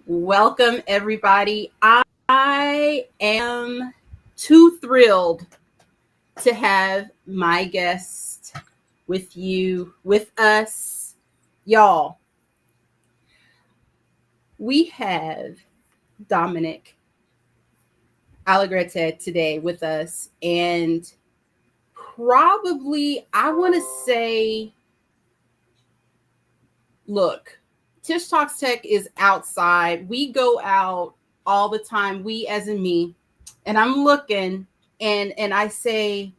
Welcome, everybody. I am too thrilled to have my guest with us. Y'all, we have Dominic Alegrete today with us, and probably, I want to say, look, Tish Talks Tech is outside. We go out all the time, we as in me, and I'm looking and I say,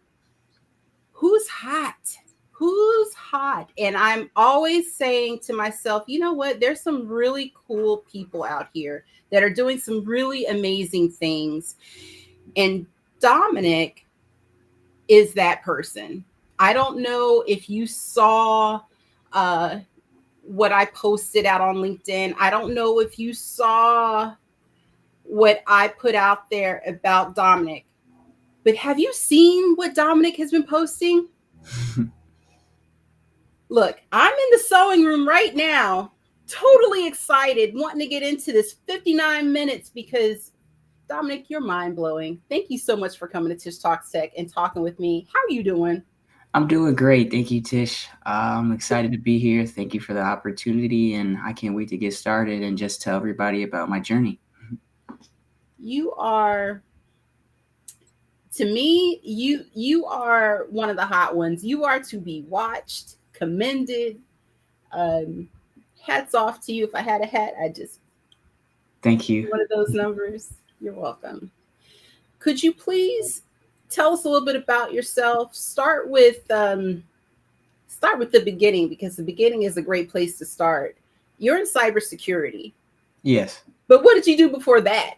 who's hot? Who's hot? And I'm always saying to myself, you know what? There's some really cool people out here that are doing some really amazing things. And Dominic is that person. I don't know if you saw what I posted out on LinkedIn. I don't know if you saw what I put out there about Dominic, but have you seen what Dominic has been posting? Look, I'm in the sewing room right now, totally excited, wanting to get into this 59 minutes because Dominic, you're mind blowing. Thank you so much for coming to Tish Talks Tech and talking with me. How are you doing? I'm doing great. Thank you, Tish. I'm excited to be here. Thank you for the opportunity, and I can't wait to get started and just tell everybody about my journey. You are, to me, you are one of the hot ones. You are to be watched, commended. Um, Hats off to you. If I had a hat, I'd just Thank you. one of those numbers. You're welcome. Could you please tell us a little bit about yourself? Start with the beginning, because the beginning is a great place to start. You're in cybersecurity, Yes. but what did you do before that?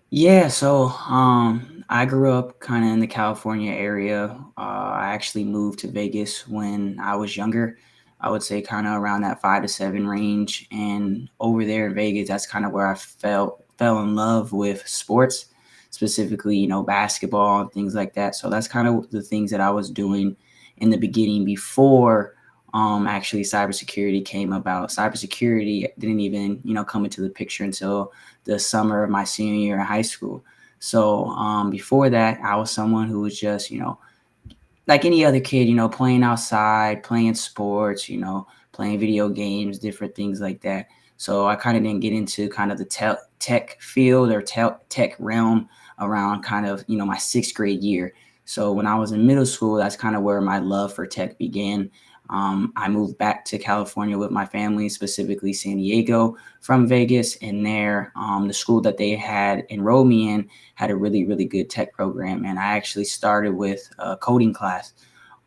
Yeah, so I grew up kind of in the California area. I actually moved to Vegas when I was younger. I would say kind of around that 5 to 7 range. And over there in Vegas, that's kind of where I fell in love with sports, specifically, basketball and things like that. So that's kind of the things that I was doing in the beginning before actually cybersecurity came about. Cybersecurity didn't even, come into the picture until the summer of my senior year in high school. So before that, I was someone who was just, like any other kid, playing outside, playing sports, playing video games, different things like that. So I kind of didn't get into kind of the tech field or tech realm around kind of, my 6th grade year. So when I was in middle school, that's kind of where my love for tech began. I moved back to California with my family, specifically San Diego from Vegas. And there, the school that they had enrolled me in had a really, really good tech program. And I actually started with a coding class.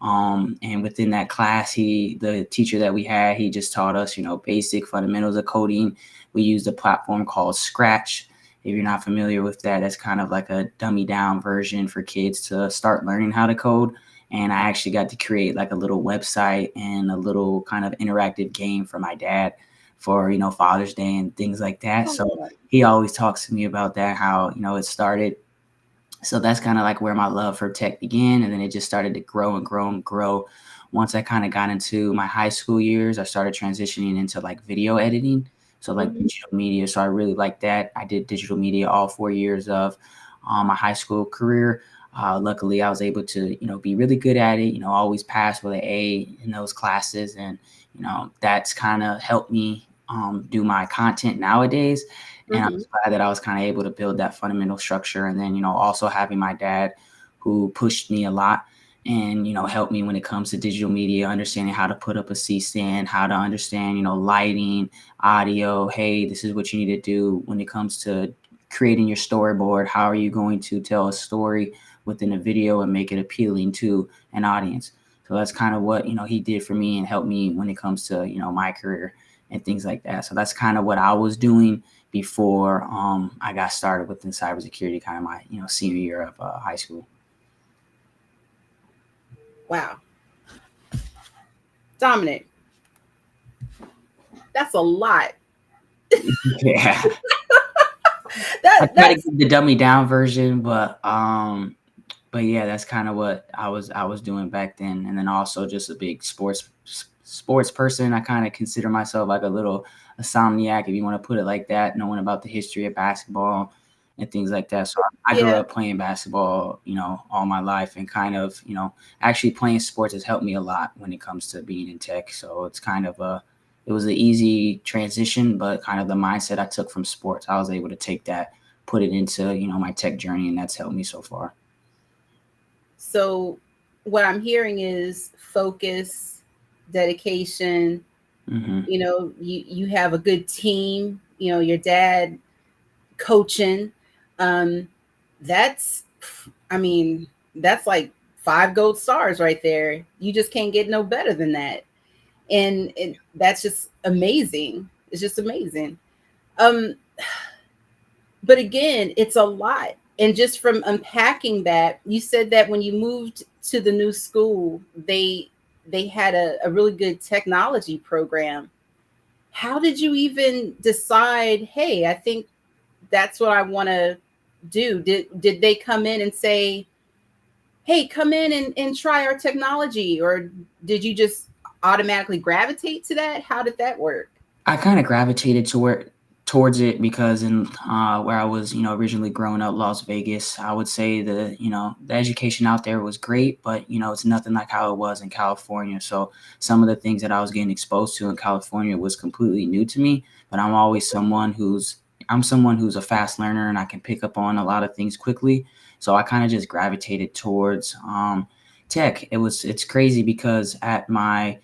And within that class, the teacher that we had, he just taught us, basic fundamentals of coding. We used a platform called Scratch. If you're not familiar with that, it's kind of like a dummy down version for kids to start learning how to code. And I actually got to create like a little website and a little kind of interactive game for my dad for, Father's Day and things like that. So he always talks to me about that, how, it started. So that's kind of like where my love for tech began. And then it just started to grow and grow and grow. Once I kind of got into my high school years, I started transitioning into like video editing. So like digital media. So I really like that. I did digital media all 4 years of my high school career. Luckily, I was able to, be really good at it, always pass with an A in those classes. And, that's kind of helped me do my content nowadays. And I'm just glad that I was kind of able to build that fundamental structure. And then, also having my dad who pushed me a lot and, helped me when it comes to digital media, understanding how to put up a C-stand, how to understand, lighting, audio. Hey, this is what you need to do when it comes to creating your storyboard. How are you going to tell a story within a video and make it appealing to an audience? So that's kind of what, he did for me and helped me when it comes to, my career and things like that. So that's kind of what I was doing before I got started within cybersecurity, kind of my, senior year of high school. Wow. Dominic, that's a lot. Yeah. I try to give the dummy down version, but yeah, that's kind of what I was doing back then. And then also just a big sports person. I kind of consider myself like a little insomniac, if you want to put it like that, knowing about the history of basketball and things like that. So I grew Yeah. up playing basketball, all my life, and kind of, actually playing sports has helped me a lot when it comes to being in tech. So it's kind of it was an easy transition, but kind of the mindset I took from sports, I was able to take that, put it into, my tech journey, and that's helped me so far. So what I'm hearing is focus, dedication. Mm-hmm. You have a good team. Your dad coaching. Um, that's, I mean, that's like 5 gold stars right there. You just can't get no better than that. And that's just amazing. It's just amazing. Um, but again, it's a lot. And just from unpacking that, you said that when you moved to the new school, they had a really good technology program. How did you even decide, hey, I think that's what I want to do? Did they come in and say, hey, come in and try our technology? Or did you just automatically gravitate to that? How did that work? I kind of gravitated towards it because in where I was, originally growing up, Las Vegas, I would say the education out there was great, but it's nothing like how it was in California. So some of the things that I was getting exposed to in California was completely new to me. But I'm someone who's a fast learner, and I can pick up on a lot of things quickly. So I kind of just gravitated towards tech. It's crazy because at my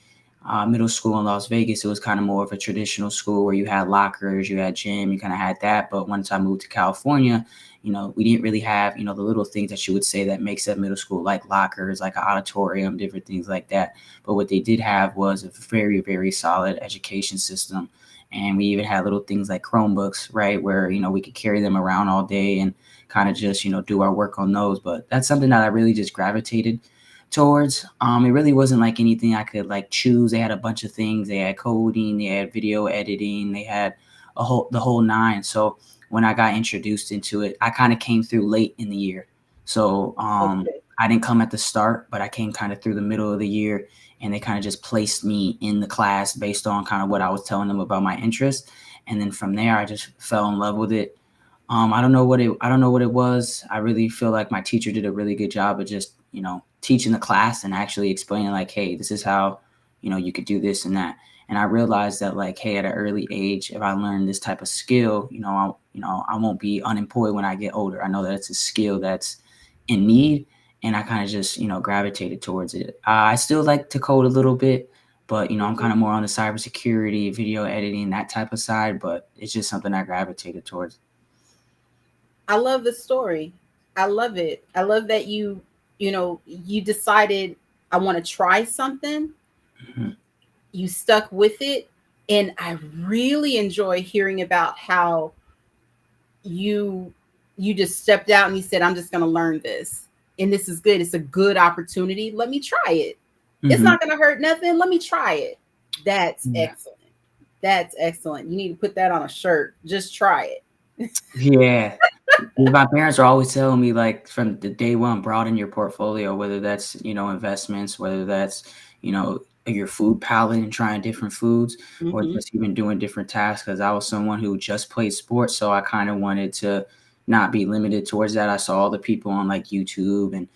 middle school in Las Vegas, it was kind of more of a traditional school where you had lockers, you had gym, you kind of had that. But once I moved to California, we didn't really have, the little things that you would say that makes up middle school, like lockers, like an auditorium, different things like that. But what they did have was a very, very solid education system. And we even had little things like Chromebooks, right, where, we could carry them around all day and kind of just, do our work on those. But that's something that I really just gravitated towards. It really wasn't like anything I could like choose. They had a bunch of things. They had coding, they had video editing, they had the whole nine. So when I got introduced into it, I kind of came through late in the year. So Okay. I didn't come at the start, but I came kind of through the middle of the year, and they kind of just placed me in the class based on kind of what I was telling them about my interest. And then from there, I just fell in love with it. I don't know what it was. I really feel like my teacher did a really good job of just, teaching the class and actually explaining like, hey, this is how, you could do this and that. And I realized that like, hey, at an early age, if I learn this type of skill, I won't be unemployed when I get older. I know that it's a skill that's in need, and I kind of just, gravitated towards it. I still like to code a little bit, but I'm kind of more on the cybersecurity, video editing, that type of side. But it's just something I gravitated towards. I love the story. I love it. I love that you decided I want to try something. Mhm. You stuck with it, and I really enjoy hearing about how you you just stepped out and you said, I'm just going to learn this. And this is good. It's a good opportunity. Let me try it. It's Mhm. not going to hurt nothing. Let me try it. That's Yeah. excellent. That's excellent. You need to put that on a shirt. Just try it. Yeah. My parents are always telling me, like, from the day one, broaden your portfolio, whether that's, investments, whether that's, your food palette and trying different foods, or Hmm. just even doing different tasks. Because I was someone who just played sports, so I kind of wanted to not be limited towards that. I saw all the people on like YouTube and,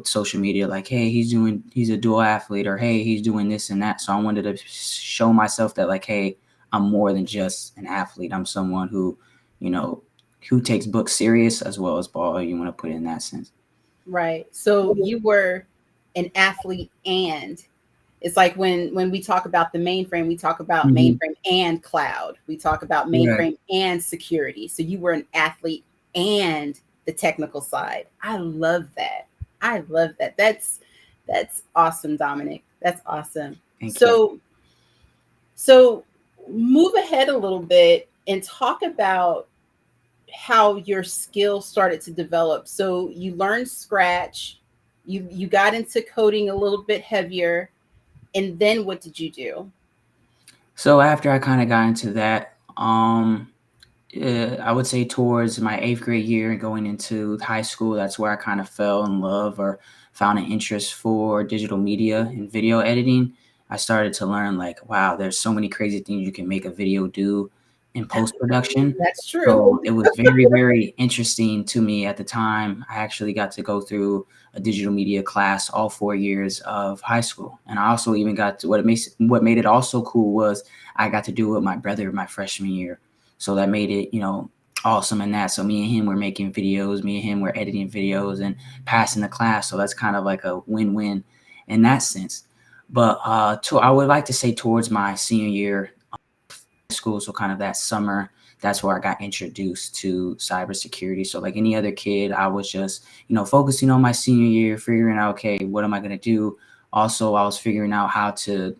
social media, like, hey, he's a dual athlete, or hey, he's doing this and that. So I wanted to show myself that, like, hey, I'm more than just an athlete. I'm someone you know, who takes books serious as well as ball. You want to put it in that sense. Right. So you were an athlete, and it's like when we talk about the mainframe, we talk about Mhm. mainframe and cloud. We talk about Right. mainframe and security. So you were an athlete and the technical side. I love that. I love that. That's awesome, Dominic. That's awesome. Thank you. So move ahead a little bit and talk about how your skill started to develop. So you learned Scratch, you got into coding a little bit heavier, and then what did you do? So after I kind of got into that, I would say towards my eighth grade year and going into high school, that's where I kind of fell in love or found an interest for digital media and video editing. I started to learn like, wow, there's so many crazy things you can make a video do in post-production. That's true. So it was very, very interesting to me at the time. I actually got to go through a digital media class all 4 years of high school. And I also even got to what made it also cool was I got to do it with my brother my freshman year. So that made it, awesome in that. So me and him were making videos, me and him were editing videos and passing the class. So that's kind of like a win-win in that sense. But I would like to say towards my senior year of school, so kind of that summer, that's where I got introduced to cybersecurity. So like any other kid, I was just, focusing on my senior year, figuring out, okay, what am I going to do? Also, I was figuring out how to,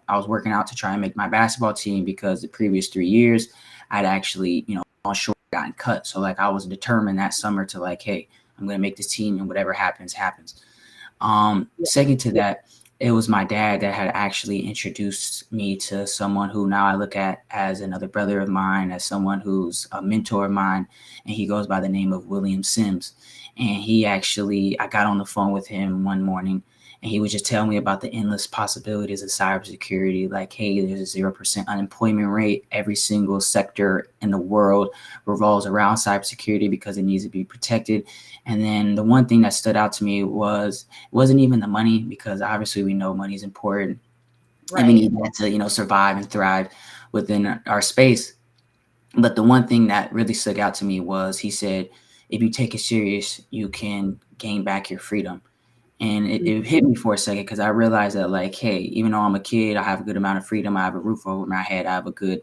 I was working out to try and make my basketball team because the previous 3 years I'd actually, on short gotten cut. So like I was determined that summer to like, hey, I'm going to make this team and whatever happens, happens. Second to that, it was my dad that had actually introduced me to someone who now I look at as another brother of mine, as someone who's a mentor of mine, and he goes by the name of William Sims. And I got on the phone with him one morning, and he would just tell me about the endless possibilities of cybersecurity. Like, hey, there's a 0% unemployment rate. Every single sector in the world revolves around cybersecurity because it needs to be protected. And then the one thing that stood out to me wasn't even the money, because obviously we know money is important. Right. And we need that to, survive and thrive within our space. But the one thing that really stuck out to me was he said, if you take it serious, you can gain back your freedom. And it hit me for a second because I realized that, like, hey, even though I'm a kid, I have a good amount of freedom. I have a roof over my head. I have a good,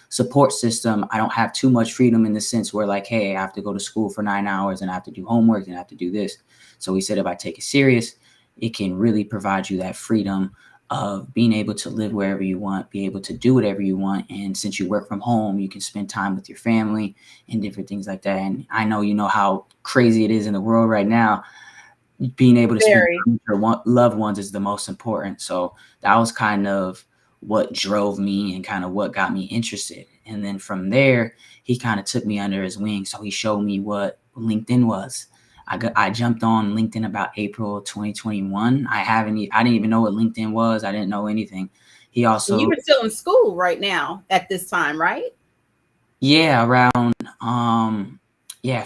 support system. I don't have too much freedom in the sense where, like, hey, I have to go to school for 9 hours and I have to do homework and I have to do this. So he said, if I take it serious, it can really provide you that freedom of being able to live wherever you want, be able to do whatever you want. And since you work from home, you can spend time with your family and different things like that. And I know you know how crazy it is in the world right now. Being able to spend time with your loved ones is the most important. So that was kind of what drove me and kind of what got me interested. And then from there, he kind of took me under his wing. So he showed me what LinkedIn was. I jumped on LinkedIn about April 2021. I didn't even know what LinkedIn was. I didn't know anything. He also, you were still in school right now at this time, right? Yeah, around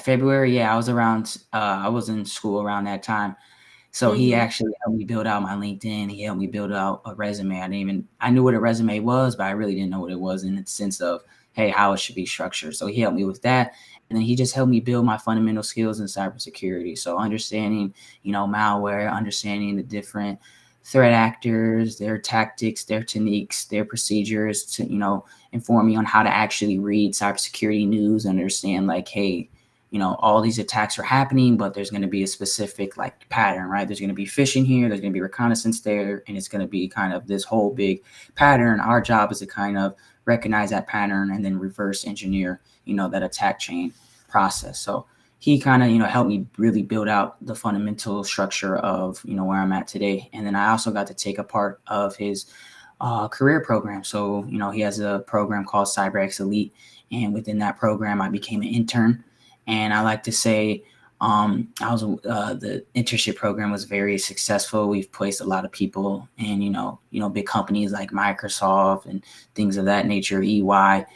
February. Yeah, I was in school around that time. So he actually helped me build out my LinkedIn. He helped me build out a resume. I knew what a resume was, but I really didn't know what it was in the sense of, hey, how it should be structured. So he helped me with that. And then he just helped me build my fundamental skills in cybersecurity. So understanding, malware, understanding the different threat actors, their tactics, their techniques, their procedures to, inform me on how to actually read cybersecurity news, understand like, hey, all these attacks are happening, but there's going to be a specific like pattern, right? There's going to be phishing here, there's going to be reconnaissance there, and it's going to be kind of this whole big pattern. Our job is to kind of recognize that pattern and then reverse engineer, that attack chain process. So he kind of, helped me really build out the fundamental structure of, where I'm at today. And then I also got to take a part of his career program. So, he has a program called CyberX Elite. And within that program, I became an intern. And I like to say the internship program was very successful. We've placed a lot of people in, big companies like Microsoft and things of that nature, EY.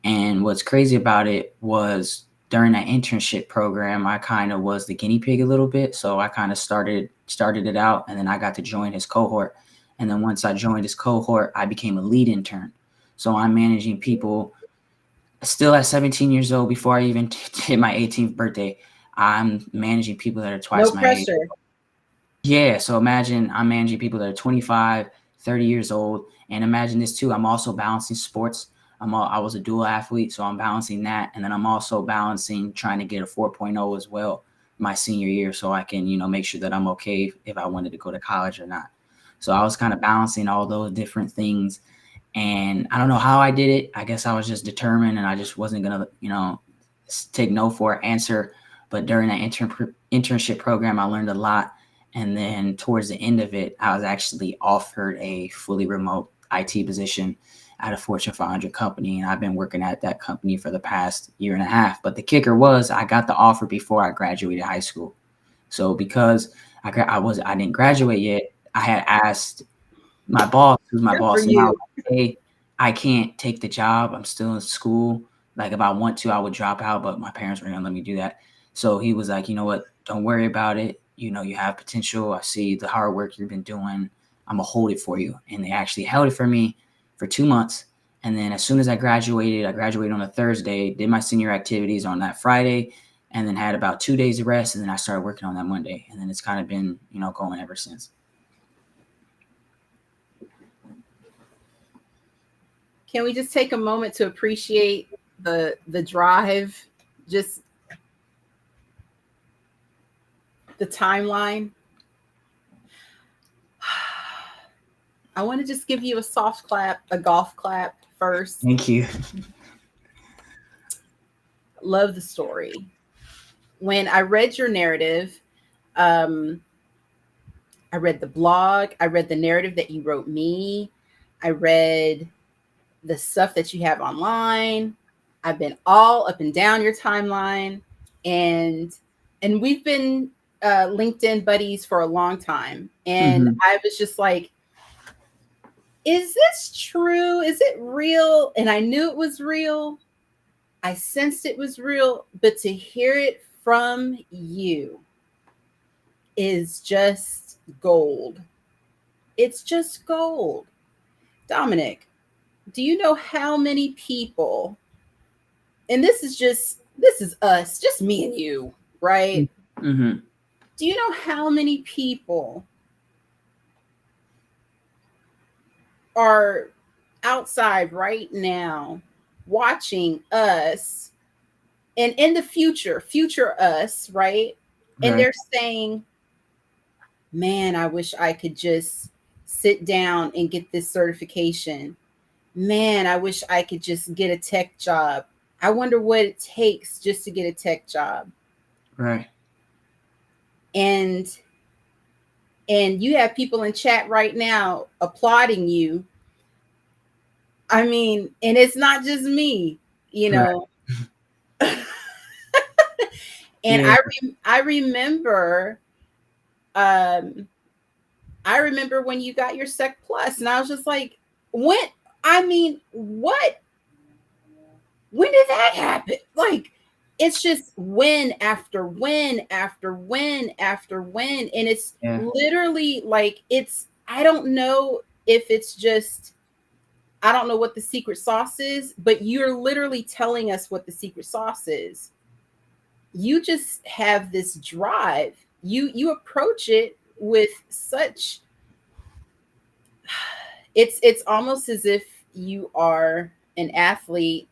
And what's crazy about it was during that internship program, I kind of was the guinea pig a little bit. So I kind of started it out, and then I got to join his cohort. And then once I joined his cohort, I became a lead intern. So I'm managing people still at 17 years old. Before I even hit my 18th birthday, I'm managing people that are twice my age. Yeah. So imagine I'm managing people that are 25, 30 years old. And imagine this too. I'm also balancing sports. I was a dual athlete, so I'm balancing that. And then I'm also balancing trying to get a 4.0 as well my senior year, so I can, make sure that I'm okay if I wanted to go to college or not. So I was kind of balancing all those different things. And I don't know how I did it. I guess I was just determined, and I just wasn't going to, take no for an answer. But during that internship program, I learned a lot. And then towards the end of it, I was actually offered a fully remote IT position at a Fortune 500 company. And I've been working at that company for the past year and a half. But the kicker was I got the offer before I graduated high school. So because I didn't graduate yet, I had asked my boss, who's my Good for boss now, you. like, hey, I can't take the job. I'm still in school. Like if I want to, I would drop out, but my parents were gonna let me do that. So he was like, you know what? Don't worry about it. You know, you have potential. I see the hard work you've been doing. I'm gonna hold it for you. And they actually held it for me for 2 months. And then as soon as I graduated on a Thursday, did my senior activities on that Friday, and then had about 2 days of rest. And then I started working on that Monday. And then it's kind of been, going ever since. Can we just take a moment to appreciate the drive, just the timeline? I want to just give you a soft clap, a golf clap first. Thank you. Love the story. When I read your narrative, I read the blog, I read the narrative that you wrote me, I read the stuff that you have online. I've been all up and down your timeline, and we've been LinkedIn buddies for a long time. And I was just like, is this true? Is it real? And I knew it was real. I sensed it was real, but to hear it from you is just gold. It's just gold. Dominic, do you know how many people, and this is us, just me and you, right? Mm-hmm. Do you know how many people are outside right now watching us, and in the future us, right? And they're saying, man, I wish I could just sit down and get this certification. Man, I wish I could just get a tech job. I wonder what it takes just to get a tech job. Right. And you have people in chat right now applauding you. I mean, and it's not just me, you know. Right. And yeah. I remember when you got your Sec Plus, and I was just like, what? When did that happen? Like, it's just win after win after win after win. And it's literally like, I don't know if it's just, I don't know what the secret sauce is, but you're literally telling us what the secret sauce is. You just have this drive. You approach it with such, it's almost as if you are an athlete.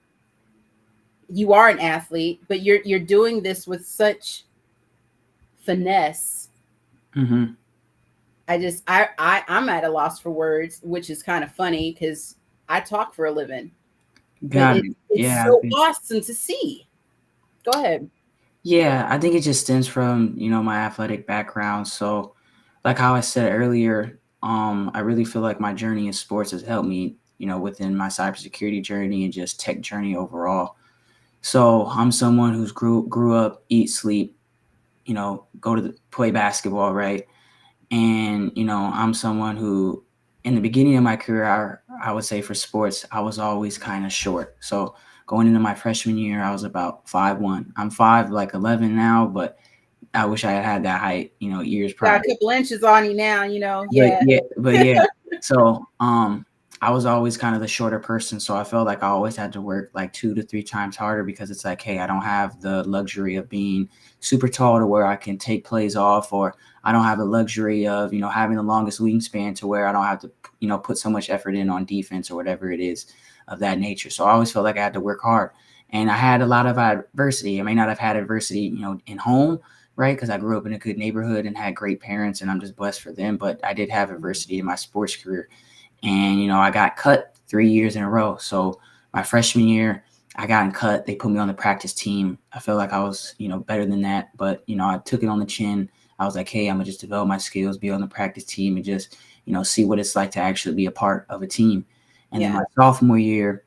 You are an athlete, but you're doing this with such finesse. Mm-hmm. I'm at a loss for words, which is kind of funny because I talk for a living. Got it. It's so awesome to see. Go ahead. Yeah, I think it just stems from, my athletic background. So like how I said earlier, I really feel like my journey in sports has helped me, within my cybersecurity journey and just tech journey overall. So I'm someone who's grew up, eat, sleep, go to play basketball, right? And, I'm someone who in the beginning of my career, I would say for sports, I was always kind of short. So going into my freshman year, I was about 5'1". I'm 5'11" now, but I wish I had that height, years prior. Got a couple inches on you now, But yeah. So I was always kind of the shorter person. So I felt like I always had to work like 2 to 3 times harder because it's like, hey, I don't have the luxury of being super tall to where I can take plays off, or I don't have the luxury of, having the longest wingspan to where I don't have to, put so much effort in on defense or whatever it is of that nature. So I always felt like I had to work hard. And I had a lot of adversity. I may not have had adversity, in home, right? Because I grew up in a good neighborhood and had great parents, and I'm just blessed for them. But I did have adversity in my sports career. And, I got cut 3 years in a row. So my freshman year, I got cut. They put me on the practice team. I felt like I was, better than that. But, I took it on the chin. I was like, hey, I'm going to just develop my skills, be on the practice team, and just, see what it's like to actually be a part of a team. And then my sophomore year,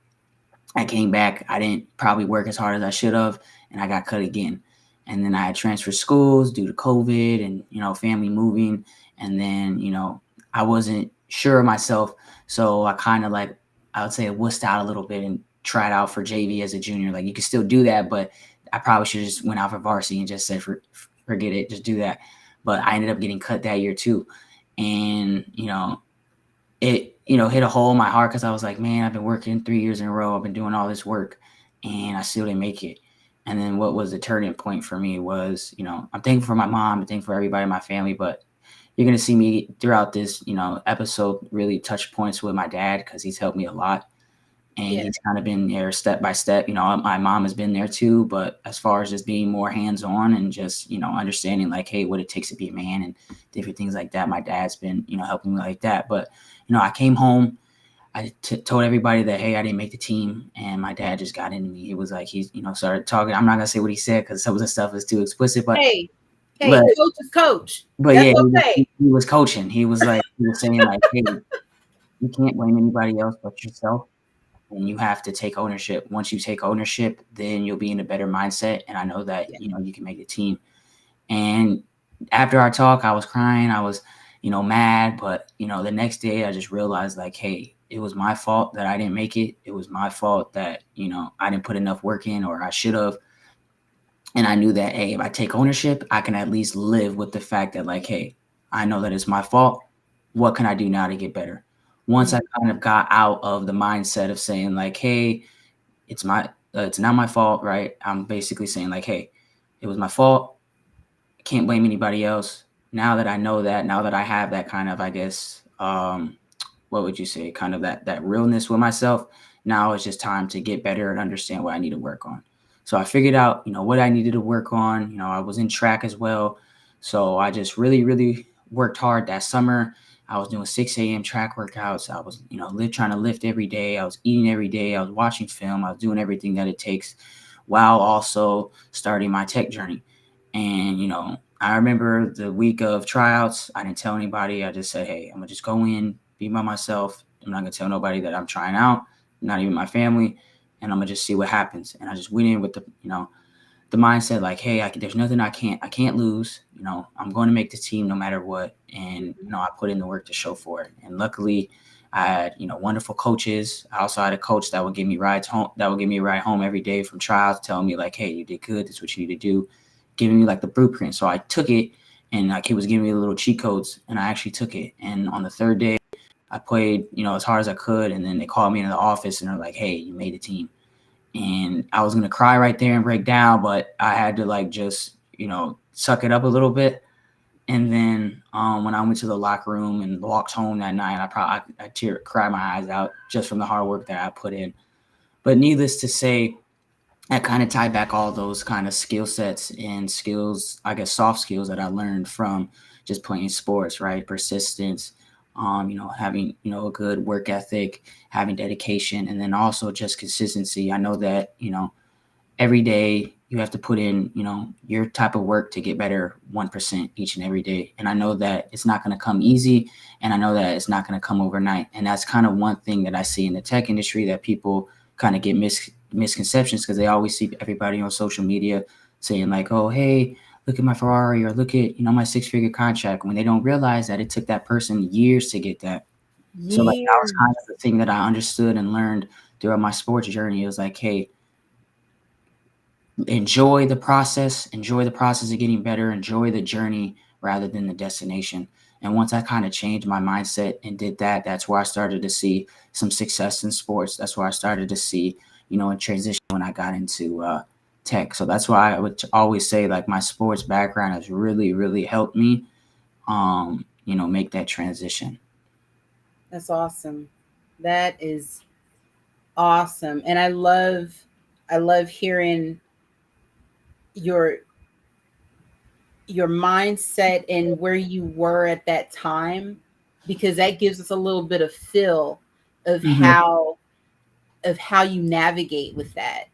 I came back. I didn't probably work as hard as I should have, and I got cut again. And then I had transferred schools due to COVID and, family moving. And then, I wasn't sure of myself. So I kind of like, I would say, wussed out a little bit and tried out for JV as a junior. Like you could still do that, but I probably should have just went out for varsity and just said, forget it, just do that. But I ended up getting cut that year too. And, it, hit a hole in my heart because I was like, man, I've been working 3 years in a row. I've been doing all this work and I still didn't make it. And then what was the turning point for me was, I'm thankful for my mom, I'm thankful for everybody in my family, but you're going to see me throughout this, episode really touch points with my dad because he's helped me a lot. And he's kind of been there step by step. My mom has been there too, but as far as just being more hands-on and just, understanding like, hey, what it takes to be a man and different things like that, my dad's been, helping me like that. But, I came home, I told everybody that, hey, I didn't make the team, and my dad just got into me. He was like, he's, started talking. I'm not going to say what he said because some of the stuff is too explicit, but hey, but, coach is coach. But That's yeah, okay. he was coaching. He was saying like, hey, you can't blame anybody else but yourself. And you have to take ownership. Once you take ownership, then you'll be in a better mindset. And I know that, you can make the team. And after our talk, I was crying. I was, mad. But, the next day I just realized like, hey, it was my fault that I didn't make it. It was my fault that, I didn't put enough work in, or I should have. And I knew that, hey, if I take ownership, I can at least live with the fact that like, hey, I know that it's my fault. What can I do now to get better? Once I kind of got out of the mindset of saying like, hey, it's not my fault, right? I'm basically saying like, hey, it was my fault. I can't blame anybody else. Now that I know that, now that I have that kind of, I guess, what would you say, kind of that realness with myself, now it's just time to get better and understand what I need to work on. So I figured out, what I needed to work on. I was in track as well. So I just really, really worked hard that summer. I was doing 6 a.m. track workouts. I was, trying to lift every day. I was eating every day. I was watching film. I was doing everything that it takes while also starting my tech journey. And, I remember the week of tryouts, I didn't tell anybody. I just said, hey, I'm going to just go in, be by myself. I'm not going to tell nobody that I'm trying out, not even my family. And I'm going to just see what happens. And I just went in with the mindset like, hey, there's nothing I can't lose. I'm going to make the team no matter what. And, I put in the work to show for it. And luckily I had, wonderful coaches. I also had a coach that would give me rides home, a ride home every day from trials, telling me like, hey, you did good. This is what you need to do, giving me like the blueprint. So I took it, and like he was giving me little cheat codes, and I actually took it. And on the third day, I played, as hard as I could. And then they called me into the office and they're like, hey, you made the team. And I was going to cry right there and break down, but I had to like just, suck it up a little bit. And then when I went to the locker room and walked home that night, I cried my eyes out just from the hard work that I put in. But needless to say, I kind of tied back all those kind of skill sets and skills, I guess soft skills that I learned from just playing sports, right? Persistence, having, a good work ethic, having dedication, and then also just consistency. I know that, every day you have to put in, your type of work to get better 1% each and every day. And I know that it's not going to come easy, and I know that it's not going to come overnight. And that's kind of one thing that I see in the tech industry that people kind of get misconceptions, because they always see everybody on social media saying like, oh, hey, look at my Ferrari, or look at, my 6-figure contract, when they don't realize that it took that person years to get that. So like that was kind of the thing that I understood and learned throughout my sports journey. It was like, hey, enjoy the process of getting better, enjoy the journey rather than the destination. And once I kind of changed my mindset and did that, that's where I started to see some success in sports. That's where I started to see, a transition when I got into tech. So that's why I would always say like my sports background has really, really helped me, make that transition. That's awesome. That is awesome. And I love hearing your your mindset and where you were at that time, because that gives us a little bit of feel of Mm-hmm. how you navigate with that.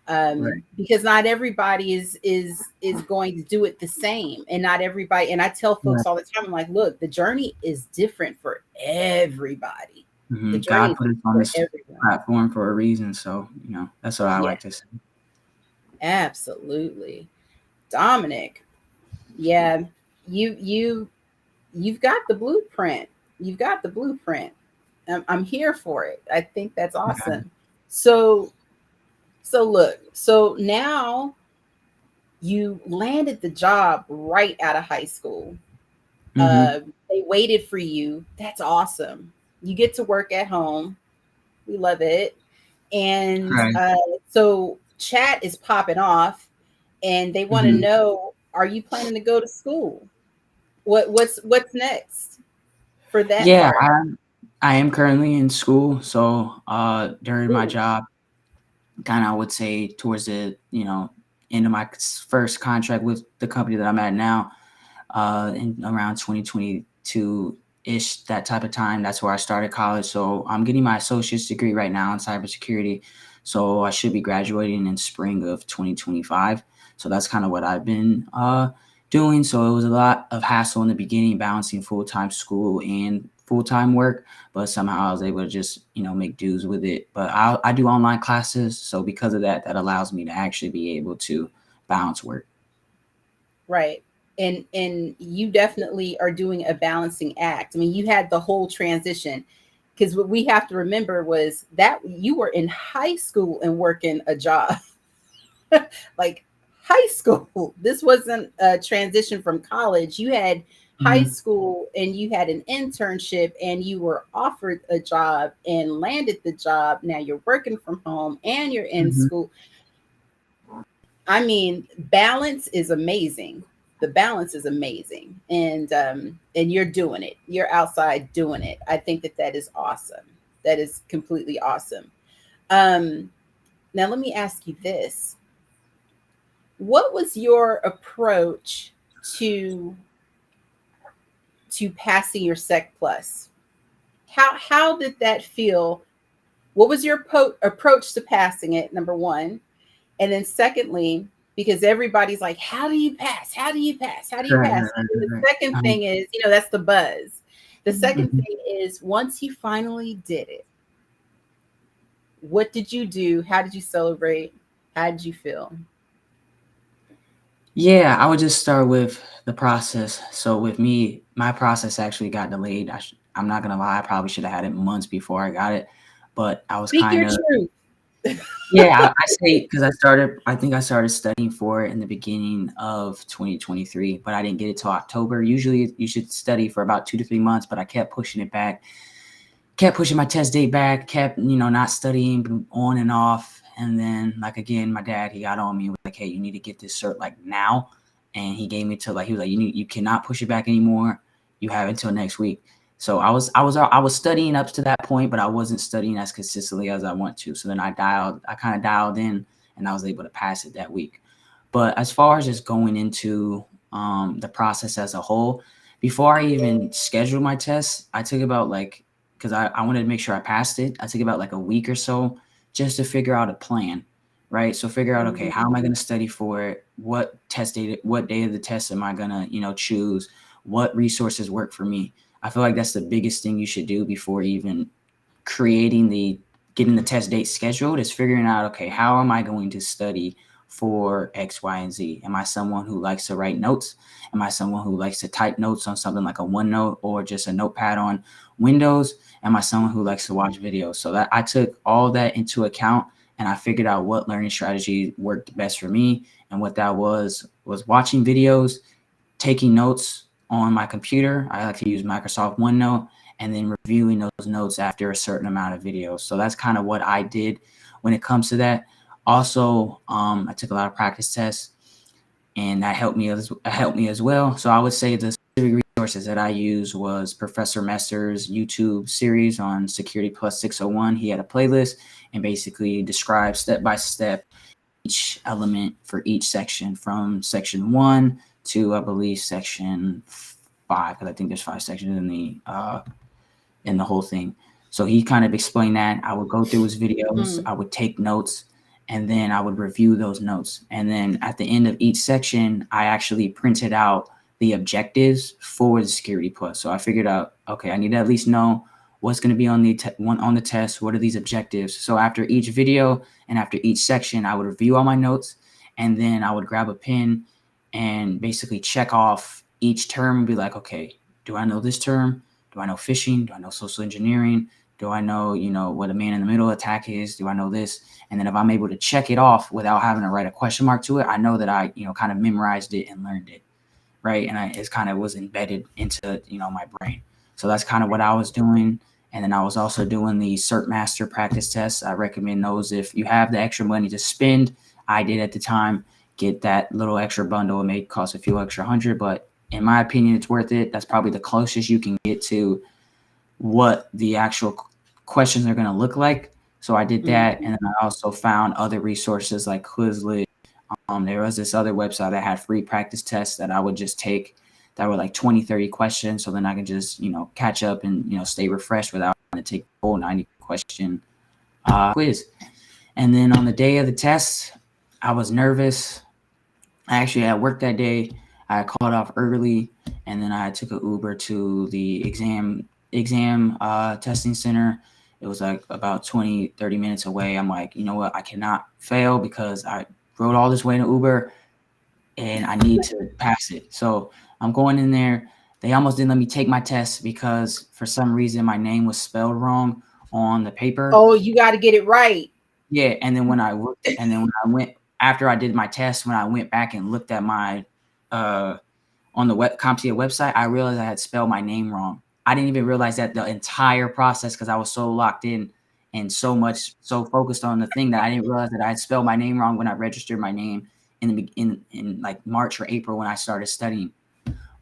Right. Because not everybody is going to do it the same, and not everybody, and I tell folks Right. all the time, I'm like, look, the journey is different for everybody. The Mm-hmm. journey God is put us different on for this everyone. platform for a reason. So, that's what I Yeah, like to say. absolutely. Dominic, yeah, you you've got the blueprint. You've got the blueprint. I'm here for it. I think that's awesome. So, look, so now you landed the job right out of high school. Mm-hmm. They waited for you. That's awesome. You get to work at home. We love it. And Right. so chat is popping off, and they want to Mm-hmm. know: are you planning to go to school? What's next for that Yeah, part? I am currently in school. So during my Ooh, job, kind of I would say towards the end of my first contract with the company that I'm at now, in around 2022 ish, that type of time. That's where I started college. So I'm getting my associate's degree right now in cybersecurity. So I should be graduating in spring of 2025. So that's kind of what I've been doing. So it was a lot of hassle in the beginning, balancing full-time school and full-time work, but somehow I was able to just make dues with it. But I do online classes, so because of that, that allows me to actually be able to balance work. right. And you definitely are doing a balancing act. I mean, you had the whole transition, because what we have to remember was that you were in high school and working a job. Like high school. This wasn't a transition from college. You had high Mhm. school and you had an internship and you were offered a job and landed the job. Now you're working from home and you're in Mhm. school. I mean, balance is amazing. The balance is amazing, and you're doing it. You're outside doing it. I think that that is awesome. That is completely awesome. Um, Now let me ask you this: what was your approach to passing your Sec Plus? How did that feel? What was your approach to passing it? Number one, and then secondly, because everybody's like, "How do you pass? How do you pass? How do you Right, pass?" right, right, And the right, second right. thing is, that's the buzz. The second Mhm. thing is, once you finally did it, what did you do? How did you celebrate? How did you feel? Yeah, I would just start with the process. So with me, my process actually got delayed. I'm not gonna lie, I probably should have had it months before I got it, but I was Speak kind your of truth. yeah. I say because I think I started studying for it in the beginning of 2023, but I didn't get it till October. Usually, you should study for about 2 to 3 months, but I kept pushing it back, kept pushing my test date back, kept not studying on and off. And then like again, my dad, he got on me, was like, hey, you need to get this cert like now. And he gave me till like, he was like, you cannot push it back anymore. You have until next week. So I was studying up to that point, but I wasn't studying as consistently as I want to. So then I kind of dialed in, and I was able to pass it that week. But as far as just going into the process as a whole, before I even scheduled my test, I took about like, because I wanted to make sure I passed it. I took about like a week or so just to figure out a plan, right? So figure out, okay, how am I going to study for it? What day of the test am I going to, choose? What resources work for me? I feel like that's the biggest thing you should do before even getting the test date scheduled, is figuring out, okay, how am I going to study for X, Y, and Z? Am I someone who likes to write notes? Am I someone who likes to type notes on something like a OneNote or just a notepad on Windows? Am I someone who likes to watch videos? So that I took all that into account, and I figured out what learning strategy worked best for me. And what that was watching videos, taking notes on my computer. I like to use Microsoft OneNote, and then reviewing those notes after a certain amount of videos. So that's kind of what I did when it comes to that. Also, I took a lot of practice tests, and that helped me as well. So I would say the specific resources that I used was Professor Messer's YouTube series on Security Plus 601. He had a playlist and basically described step by step each element for each section, from section 1 to I believe section 5, because I think there's 5 sections in the whole thing. So he kind of explained that. I would go through his videos, Mm, I would take notes, and then I would review those notes. And then at the end of each section, I actually printed out the objectives for the Security Plus. So I figured out, okay, I need to at least know what's going to be on the test. What are these objectives? So after each video and after each section, I would review all my notes, and then I would grab a pen and basically check off each term and be like, okay, do I know this term? Do I know phishing? Do I know social engineering? Do I know, what a man in the middle attack is? Do I know this? And then if I'm able to check it off without having to write a question mark to it, I know that I, kind of memorized it and learned it, right? And it kind of was embedded into, my brain. So that's kind of what I was doing. And then I was also doing the Cert Master practice tests. I recommend those if you have the extra money to spend. I did at the time. Get that little extra bundle. It may cost a few extra $100, but in my opinion, it's worth it. That's probably the closest you can get to what the actual questions are going to look like. So I did that. And then I also found other resources like Quizlet. There was this other website that had free practice tests that I would just take that were like 20, 30 questions. So then I can just, catch up and, stay refreshed without having to take the whole 90 question quiz. And then on the day of the test, I was nervous. I actually had work that day. I called off early, and then I took an Uber to the exam testing center. It was like about 20, 30 minutes away. I'm like, you know what? I cannot fail because I rode all this way to Uber and I need to pass it. So I'm going in there. They almost didn't let me take my test because for some reason my name was spelled wrong on the paper. Oh, you got to get it right. Yeah. And then when I went after I did my test, when I went back and looked at my on the CompTIA website, I realized I had spelled my name wrong. I didn't even realize that the entire process because I was so locked in and so focused on the thing that I didn't realize that I had spelled my name wrong when I registered my name in like March or April when I started studying.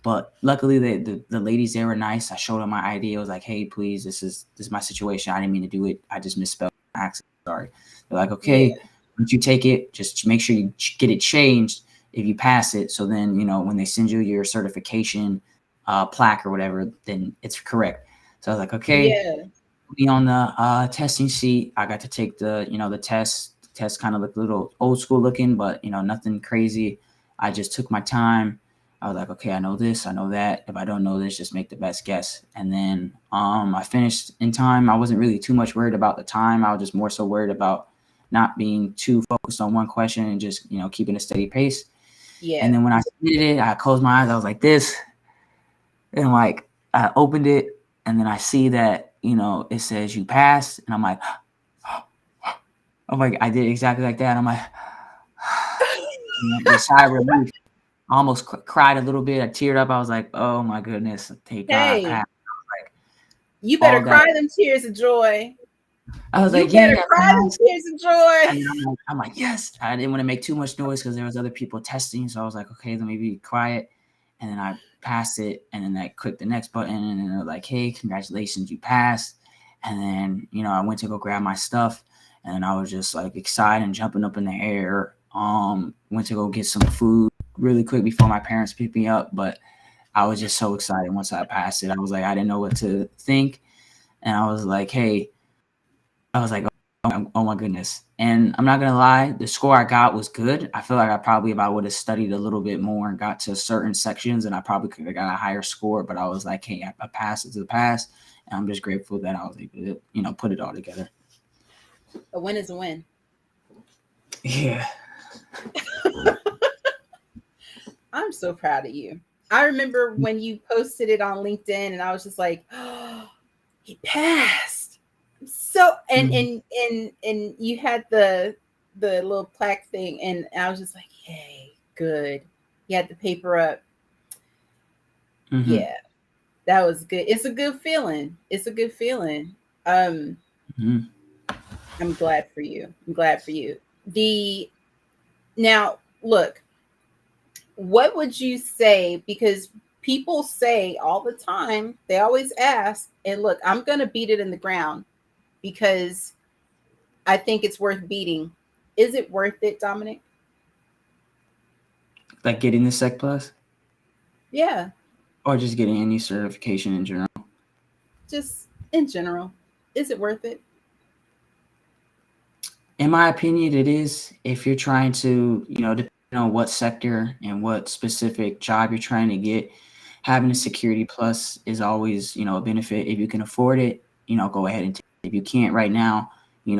But luckily the ladies, they were nice. I showed them my ID. I was like, hey, please, this is my situation. I didn't mean to do it. I just misspelled accent. Sorry. They're like, okay, once you take it, just make sure you get it changed if you pass it. So then, when they send you your certification plaque or whatever, then it's correct. So I was like, okay, put me on the testing sheet. I got to take the test. The test kind of looked a little old school looking, but nothing crazy. I just took my time. I was like, okay, I know this, I know that. If I don't know this, just make the best guess. And then I finished in time. I wasn't really too much worried about the time. I was just more so worried about not being too focused on one question and just, keeping a steady pace. Yeah. And then when I submitted it, I closed my eyes. I was like this. And like I opened it and then I see that, it says you passed. And I'm like, I did exactly like that. I'm like, the sigh of relief. I almost cried a little bit. I teared up. I was like, oh my goodness. Thank God I passed. I was like, you better cry them tears of joy. I was like, you better cry them tears of joy. And I'm like, yes. I didn't want to make too much noise because there was other people testing. So I was like, okay, let me be quiet. And then I passed it. And then I clicked the next button. And then they're like, hey, congratulations, you passed. And then, I went to go grab my stuff. And I was just like excited and jumping up in the air. Went to go get some food really quick before my parents picked me up. But I was just so excited once I passed it. I was like, I didn't know what to think. And I was like, oh my goodness. And I'm not going to lie, the score I got was good. I feel like if I would have studied a little bit more and got to certain sections, and I probably could have got a higher score. But I was like, hey, I passed it to the pass. And I'm just grateful that I was able to, put it all together. A win is a win. Yeah. I'm so proud of you. I remember when you posted it on LinkedIn and I was just like, oh, he passed. So and you had the little plaque thing and I was just like, yay, good. You had the paper up. Mm-hmm. Yeah. That was good. It's a good feeling. Mm-hmm. I'm glad for you. Now look, what would you say? Because people say all the time, they always ask, and look, I'm going to beat it in the ground because I think it's worth beating. Is it worth it, Dominic? Like getting the Sec Plus? Yeah. Or just getting any certification in general? Just in general. Is it worth it? In my opinion, it is. If you're trying to, depending on what sector and what specific job you're trying to get, having a Security Plus is always, a benefit. If you can afford it, go ahead and take it. If you can't right now,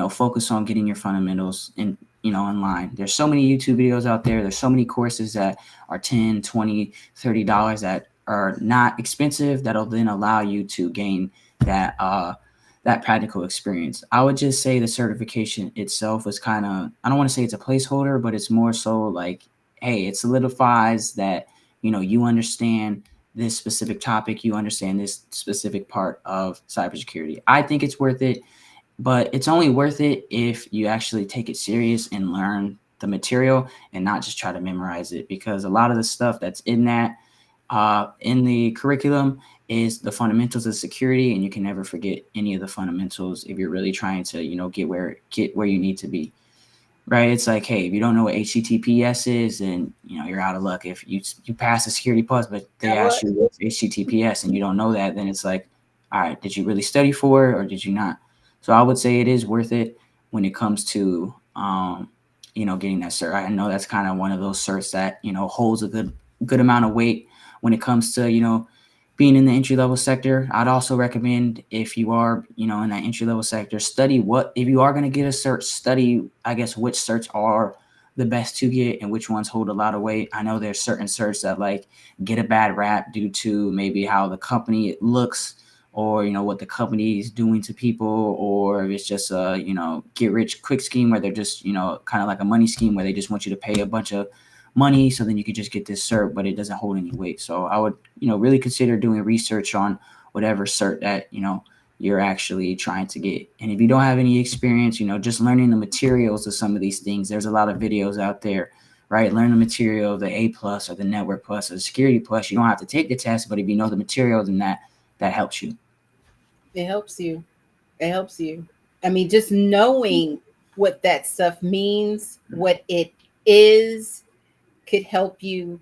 focus on getting your fundamentals in line. There's so many YouTube videos out there. There's so many courses that are $10, $20, $30 that are not expensive that'll then allow you to gain that practical experience. I would just say the certification itself is kind of, I don't want to say it's a placeholder, but it's more so like, hey, it solidifies that, you understand this specific topic, you understand this specific part of cybersecurity. I think it's worth it, but it's only worth it if you actually take it serious and learn the material and not just try to memorize it, because a lot of the stuff that's in that in the curriculum is the fundamentals of security, and you can never forget any of the fundamentals if you're really trying to get where you need to be, right? It's like, hey, if you don't know what HTTPS is, then you're out of luck. If you pass the security plus but they ask you what's HTTPS and you don't know that, then it's like, all right, did you really study for it or did you not? So I would say it is worth it when it comes to getting that cert. I know that's kind of one of those certs that holds a good amount of weight when it comes to being in the entry level sector. I'd also recommend, if you are in that entry level sector, study if you are going to get a cert, study I guess which certs are the best to get and which ones hold a lot of weight. I know there's certain certs that like get a bad rap due to maybe how the company looks, or what the company is doing to people, or if it's just a get rich quick scheme where they're just kind of like a money scheme where they just want you to pay a bunch of money so then you could just get this cert, but it doesn't hold any weight. So I would really consider doing research on whatever cert that you're actually trying to get. And if you don't have any experience, just learning the materials of some of these things, there's a lot of videos out there, right? Learn the material of the A plus or the network plus or the security plus. You don't have to take the test, but if you know the material, then that helps you. It helps you. It helps you. I mean, just knowing what that stuff means, what it is, could help you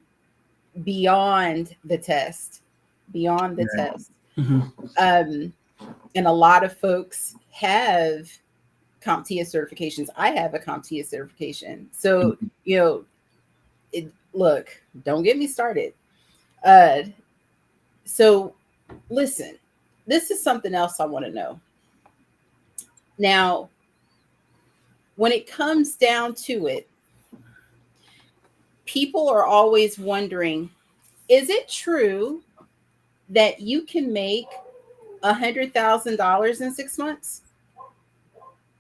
beyond the test, beyond the test. And a lot of folks have CompTIA certifications. I have a CompTIA certification. So, look, don't get me started. So listen, this is something else I want to know. Now, when it comes down to it, people are always wondering, is it true that you can make $100,000 in 6 months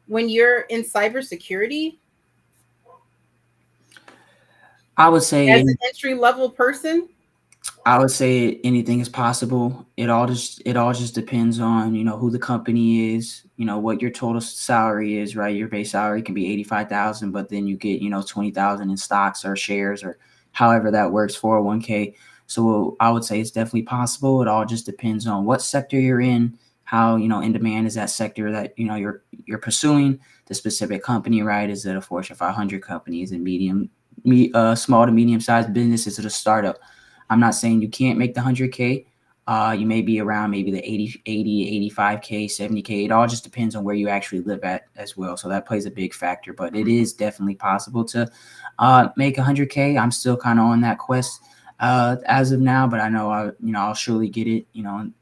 when you're in cybersecurity? I would say, as an entry level person, I would say anything is possible. It all just depends on who the company is, what your total salary is, right? Your base salary can be 85,000, but then you get 20,000 in stocks or shares or however that works, 401k. So I would say it's definitely possible. It all just depends on what sector you're in, how in demand is that sector that you're pursuing, the specific company, right? Is it a Fortune 500 company? Is it small to medium sized business? Is it a startup? I'm not saying you can't make the 100K. You may be around maybe the 80, 85K, 70K. It all just depends on where you actually live at as well. So that plays a big factor, but it is definitely possible to make 100K. I'm still kind of on that quest as of now, but I know I'll surely get it,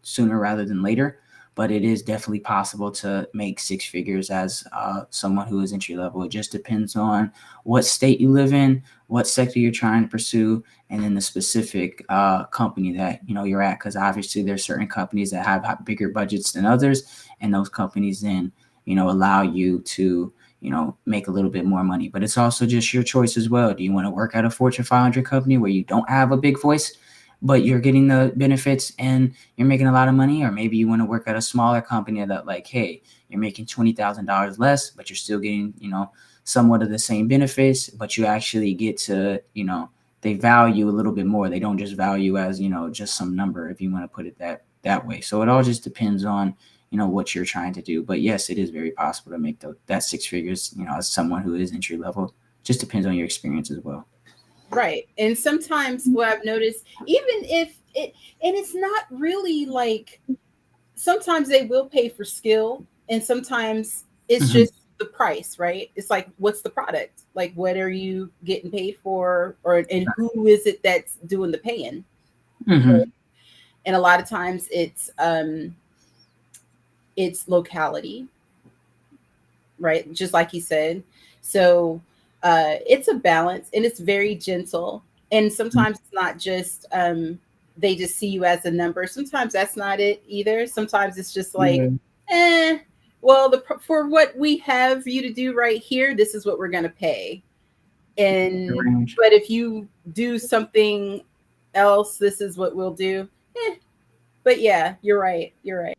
sooner rather than later. But it is definitely possible to make six figures as someone who is entry level. It just depends on what state you live in, what sector you're trying to pursue, and then the specific company that you're at. Because obviously there's certain companies that have bigger budgets than others, and those companies then allow you to make a little bit more money. But it's also just your choice as well. Do you want to work at a Fortune 500 company where you don't have a big voice, but you're getting the benefits and you're making a lot of money? Or maybe you want to work at a smaller company that, like, hey, you're making $20,000 less, but you're still getting, somewhat of the same benefits, but you actually get to, they value a little bit more. They don't just value as, just some number, if you want to put it that way. So it all just depends on, what you're trying to do. But yes, it is very possible to make that six figures, as someone who is entry level. Just depends on your experience as well. Right. And sometimes what I've noticed, even if and it's not really like, sometimes they will pay for skill, and sometimes it's just the price, right? It's like, what's the product? Like, what are you getting paid for? And who is it that's doing the paying? Mm-hmm. And a lot of times it's locality, right? Just like you said. So it's a balance, and it's very gentle. And sometimes it's not just they just see you as a number. Sometimes that's not it either. Sometimes it's just like, Yeah. well, for what we have you to do right here, this is what we're going to pay. And Range. but if you do something else, this is what we'll do. But yeah, you're right. You're right.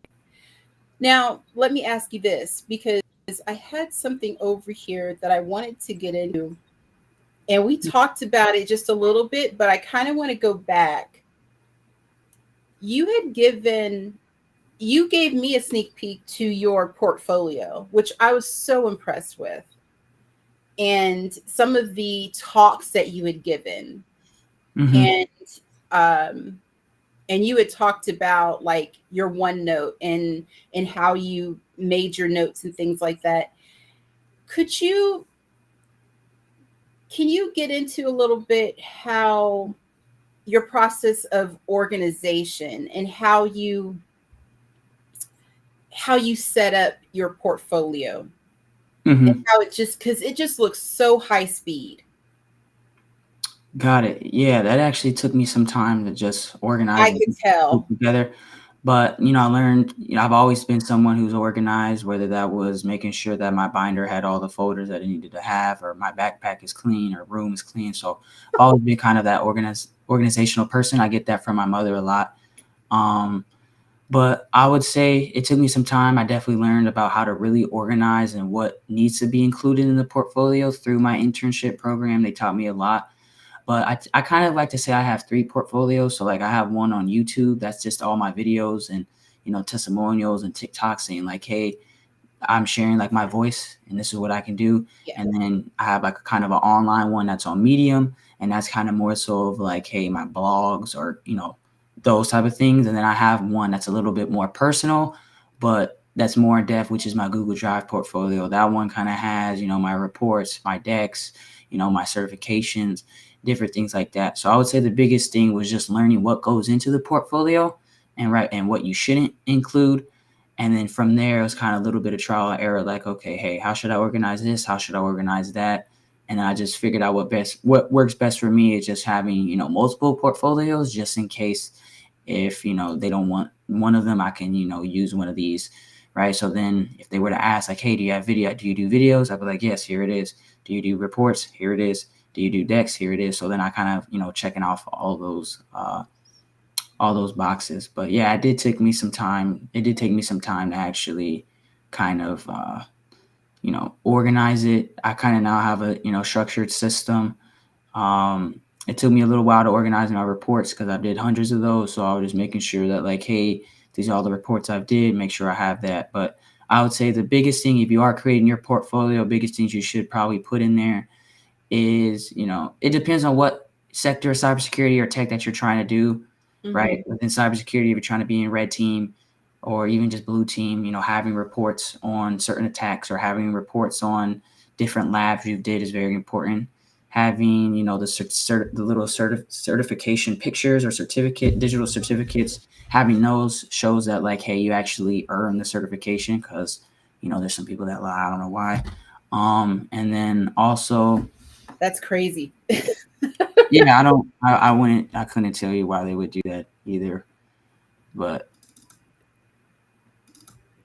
Now, let me ask you this, because I had something over here that I wanted to get into, and we talked about it just a little bit, but I kind of want to go back. You had given you gave me a sneak peek to your portfolio, which I was so impressed with, and some of the talks that you had given, Mm-hmm. and um, and you had talked about like your OneNote and how you made your notes and things like that. Could you can you get into a little bit how your process of organization and how you set up your portfolio, and Mm-hmm. how it just because it just looks so high speed. Got it. Yeah, that actually took me some time to just organize I and could put tell. together. But I learned, I've always been someone who's organized, whether that was making sure that my binder had all the folders that it needed to have, or my backpack is clean, or room is clean. So I've always been kind of that organizational person. I get that from my mother a lot. Um, but I would say it took me some time. I definitely learned about how to really organize and what needs to be included in the portfolio through my internship program. They taught me a lot. But I kind of like to say I have three portfolios. So like I have one on YouTube that's just all my videos and testimonials and TikTok saying like, hey, I'm sharing like my voice and this is what I can do. Yeah. And then I have like a kind of an online one that's on Medium, and that's kind of more so of like, hey, my blogs or those type of things. And then I have one that's a little bit more personal, but that's more in depth, which is my Google Drive portfolio. That one kind of has my reports, my decks, my certifications, different things like that. So I would say the biggest thing was just learning what goes into the portfolio and what you shouldn't include. And then from there, it was kind of a little bit of trial and error, like, okay, hey, how should I organize this? How should I organize that? And I just figured out what works best for me is just having, multiple portfolios, just in case if, they don't want one of them, I can, use one of these. Right. So then if they were to ask like, hey, do you do videos? I'd be like, yes, here it is. Do you do reports? Here it is. Do you do decks? Here it is. So then I kind of, checking off all those boxes. But yeah, it did take me some time. It did take me some time to actually kind of, organize it. I kind of now have a, structured system. It took me a little while to organize my reports because I did hundreds of those. So I was just making sure that like, hey, these are all the reports I've did, make sure I have that. But I would say the biggest thing, if you are creating your portfolio, biggest things you should probably put in there is, it depends on what sector of cybersecurity or tech that you're trying to do, right? Mm-hmm. Within cybersecurity, if you're trying to be in red team or even just blue team, having reports on certain attacks or having reports on different labs you did is very important. Having, the little certification pictures or digital certificates, having those shows that like, hey, you actually earned the certification because, there's some people that lie. I don't know why. And then also, That's crazy. yeah, I couldn't tell you why they would do that either. But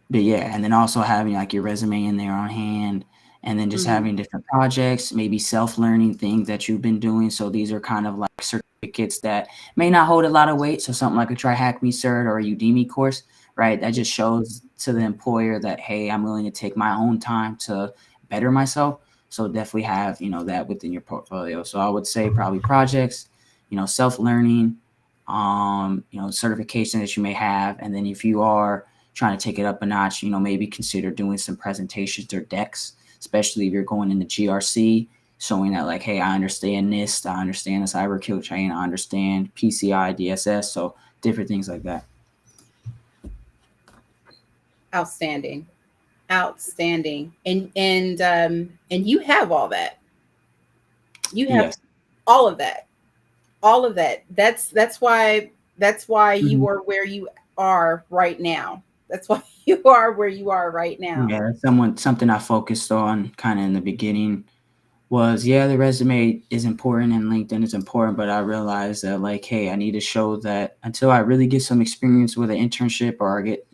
yeah, and then also having like your resume in there on hand, and then just Mm-hmm. having different projects, maybe self-learning things that you've been doing. So these are kind of like certificates that may not hold a lot of weight. So something like a Try Hack Me cert or a Udemy course, right? That just shows to the employer that, hey, I'm willing to take my own time to better myself. So definitely have, that within your portfolio. So I would say probably projects, self-learning, certification that you may have. And then if you are trying to take it up a notch, maybe consider doing some presentations or decks, especially if you're going into GRC, showing that like, hey, I understand NIST, I understand the cyber kill chain, I understand PCI DSS, so different things like that. Outstanding. Outstanding. And you have all that. You have Yes. all of that. All of that. That's why you Mhm. are where you are right now. That's why you are where you are right now. Yeah, that's something I focused on kind of in the beginning was, yeah, the resume is important and LinkedIn is important, but I realized that like, hey, I need to show that until I really get some experience with an internship or I get,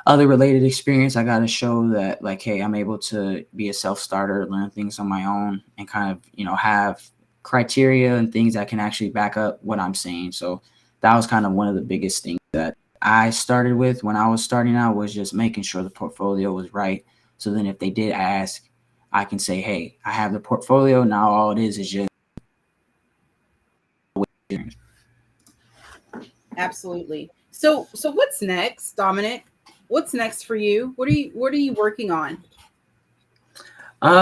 other related experience, I got to show that like, hey, I'm able to be a self-starter, learn things on my own, and kind of, have criteria and things that can actually back up what I'm saying. So that was kind of one of the biggest things that I started with when I was starting out, was just making sure the portfolio was right. So then if they did ask, I can say, hey, I have the portfolio. Now all it is just Absolutely. So what's next, Dominic? What's next for you? What are you working on?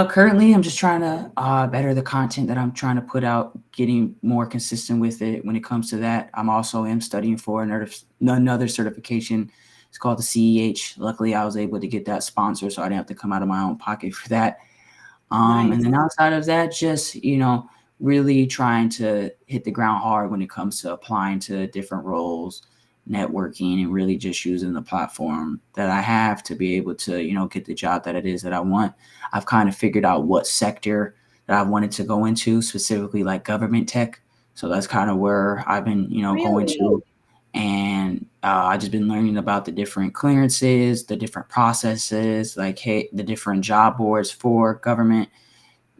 currently I'm just trying to better the content that I'm trying to put out, getting more consistent with it when it comes to that. I'm also am studying for another certification. It's called the CEH. Luckily, I was able to get that sponsor, so I didn't have to come out of my own pocket for that. And Nice. then outside of that, just, really trying to hit the ground hard when it comes to applying to different roles, networking, and really just using the platform that I have to be able to, get the job that it is that I want. I've kind of figured out what sector that I wanted to go into, specifically like government tech. So that's kind of where I've been, going Really? to. And I just been learning about the different clearances, the different processes, like, hey, the different job boards for government,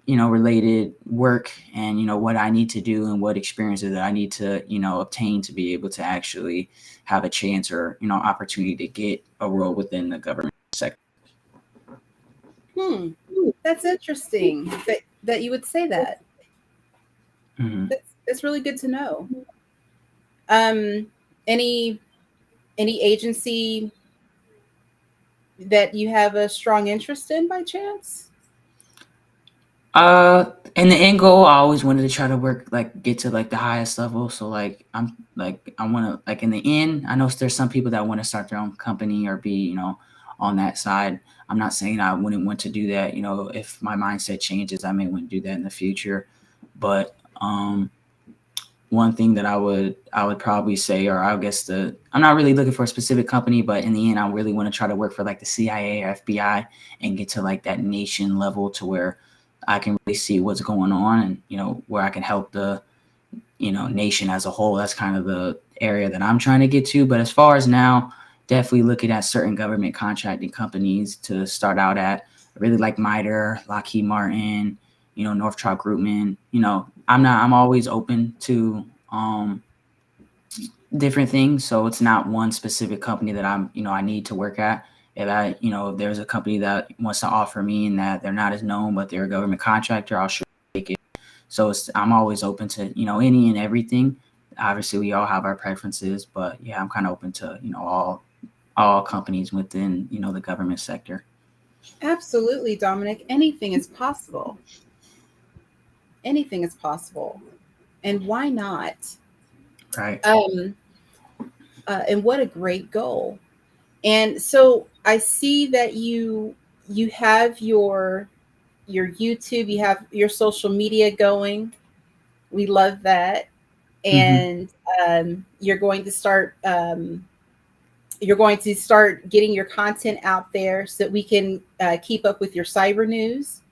related work, and, what I need to do and what experiences that I need to, obtain to be able to actually have a chance or, opportunity to get a role within the government sector. Hmm. That's interesting that you would say that. Mhm. That's really good to know. Um, any any agency that you have a strong interest in by chance? In the end goal, I always wanted to try to work, like, get to like the highest level. So like, I want to, like, in the end, I know there's some people that want to start their own company or be, on that side. I'm not saying I wouldn't want to do that. If my mindset changes, I may want to do that in the future. But one thing that I would probably say, or I guess I'm not really looking for a specific company, but in the end, I really want to try to work for like the CIA or FBI and get to like that nation level to where I can really see what's going on, and where I can help the nation as a whole. That's kind of the area that I'm trying to get to. But as far as now, definitely looking at certain government contracting companies to start out at. I really like MITRE, Lockheed Martin, 𝗓𝗏𝗏𝗏𝗏. I'm always open to different things. So it's not one specific company that I need to work at. If there's a company that wants to offer me and that they're not as known, but they're a government contractor, I'll sure take it. So I'm always open to, any and everything. Obviously, we all have our preferences, but yeah, I'm kind of open to, all companies within, the government sector. Absolutely, Dominic. Anything is possible. Anything is possible. And why not? Right. Um, and what a great goal. And so I see that you have your YouTube, you have your social media going. We love that. Hmm. And you're going to start getting your content out there so that we can keep up with your cyber news.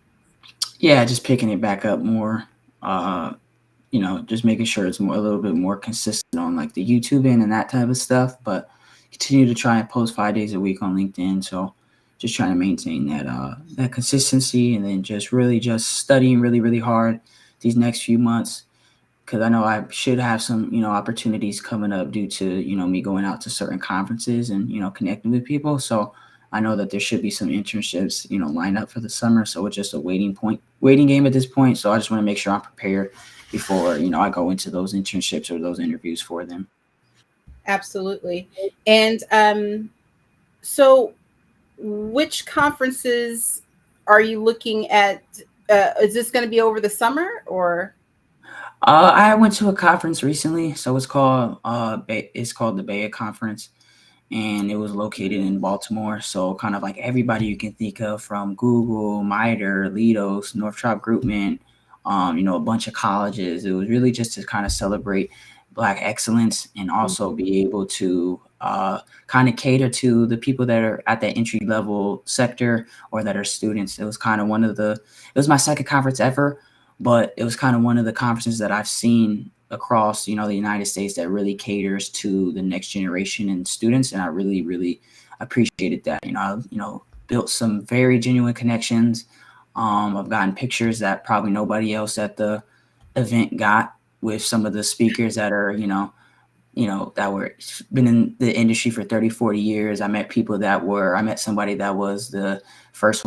Yeah, just picking it back up more. Uh, just making sure it's a little bit more consistent on like the YouTube and that type of stuff. But continue to try and post 5 days a week on LinkedIn. So just trying to maintain that consistency, and then just really just studying really really hard these next few months, because I know I should have some opportunities coming up due to me going out to certain conferences and connecting with people. So I know that there should be some internships lined up for the summer. So it's just a waiting game at this point. So I just want to make sure I'm prepared before I go into those internships or those interviews for them. Absolutely. And so, which conferences are you looking at? Is this going to be over the summer or? I went to a conference recently, so it's called the Bay Conference, and it was located in Baltimore. So kind of like everybody you can think of, from Google, MITRE, Lidos, 𝗓𝗏𝗏𝗏𝗏𝗏, a bunch of colleges. It was really just to kind of celebrate Black excellence, and also be able to kind of cater to the people that are at that entry level sector or that are students. It was kind of it was my second conference ever, but it was kind of one of the conferences that I've seen across, the United States that really caters to the next generation and students. And I really, really appreciated that. Built some very genuine connections. I've gotten pictures that probably nobody else at the event got with some of the speakers that are, that were been in the industry for 30, 40 years. I met somebody that was the first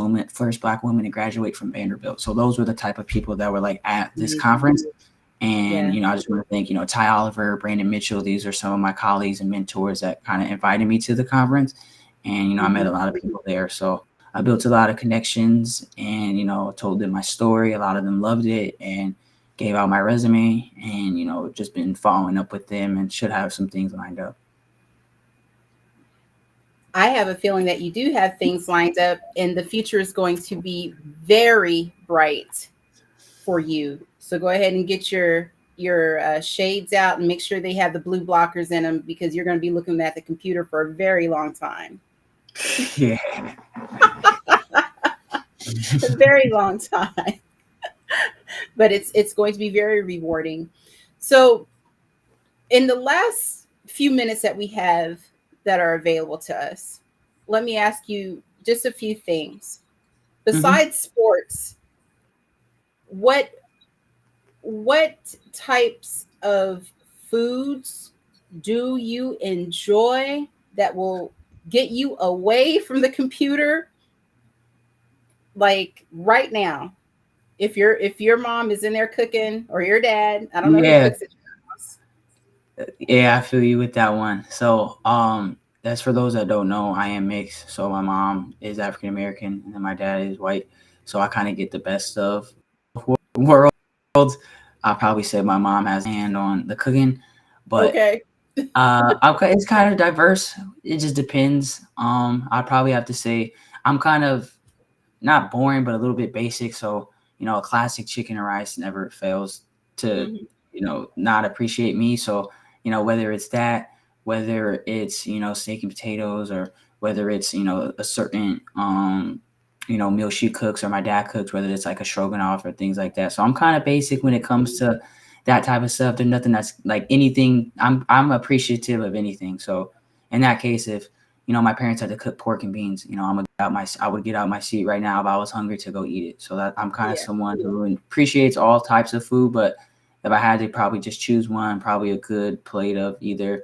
Black woman to graduate from Vanderbilt. So those were the type of people that were like at this conference. And, I just want to thank, Ty Oliver, Brandon Mitchell. These are some of my colleagues and mentors that kind of invited me to the conference. And, I met a lot of people there. So I built a lot of connections and, told them my story. A lot of them loved it and gave out my resume and, just been following up with them and should have some things lined up. I have a feeling that you do have things lined up and the future is going to be very bright for you. So go ahead and get your shades out and make sure they have the blue blockers in them because you're going to be looking at the computer for a very long time. Yeah. A very long time. But it's going to be very rewarding. So in the last few minutes that we have that are available to us, let me ask you just a few things. Besides sports, what types of foods do you enjoy that will get you away from the computer? Like right now, if your mom is in there cooking or your dad, I don't know who cooks it. Yeah, I feel you with that one. So, that's for those that don't know, I am mixed. So my mom is African American and my dad is white. So I kind of get the best of worlds. I probably say my mom has a hand on the cooking, but okay, it's kind of diverse. It just depends. I'd probably have to say I'm kind of not boring, but a little bit basic. So, a classic chicken and rice never fails to, not appreciate me. So, whether it's that, whether it's, steak and potatoes, or whether it's, a certain, meal she cooks or my dad cooks, whether it's like a stroganoff or things like that. So I'm kind of basic when it comes to that type of stuff. There's nothing that's like anything. I'm appreciative of anything. So in that case, if, my parents had to cook pork and beans, I would get out my seat right now if I was hungry to go eat it. So that I'm kind of someone who appreciates all types of food, but if I had to probably just choose one, probably a good plate of either,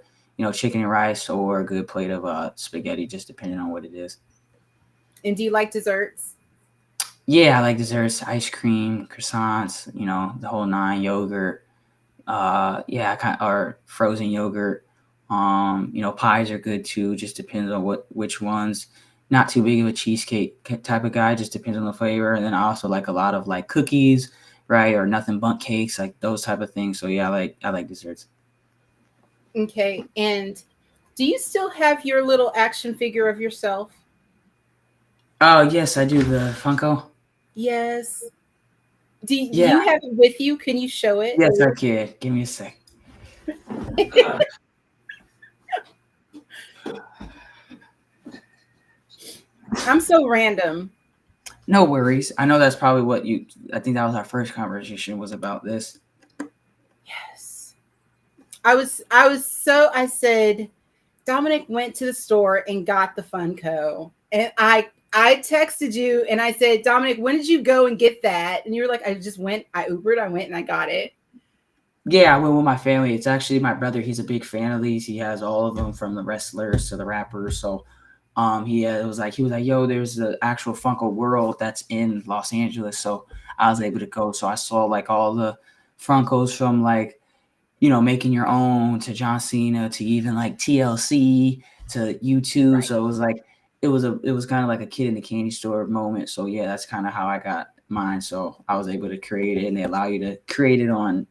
chicken and rice or a good plate of spaghetti, just depending on what it is. And do you like desserts? Yeah, I like desserts, ice cream, croissants, the whole nine, yogurt. Or frozen yogurt. Pies are good too. Just depends on which ones. Not too big of a cheesecake type of guy. Just depends on the flavor. And then I also like a lot of like cookies, right, or nothing but cakes, like those type of things. So yeah, I like desserts. Okay, and do you still have your little action figure of yourself? Oh yes, I do, the Funko. Yes. Do you have it with you? Can you show it? Yes, I can. Give me a sec. I'm so random. No worries. I know that's probably I think that was our first conversation was about this. Yes. I said, Dominic went to the store and got the Funko. And I texted you and I said, Dominic, when did you go and get that? And you were like, I Ubered, I went and I got it. Yeah, I went with my family. It's actually my brother. He's a big fan of these. He has all of them from the wrestlers to the rappers. So he was like, yo, there's the actual Funko World that's in Los Angeles. So I was able to go. So I saw like all the Funkos from like, making your own to John Cena to even like TLC to U2. Right. So it was like, it was kind of like a kid in the candy store moment. So yeah, that's kind of how I got mine. So I was able to create it, and they allow you to create it on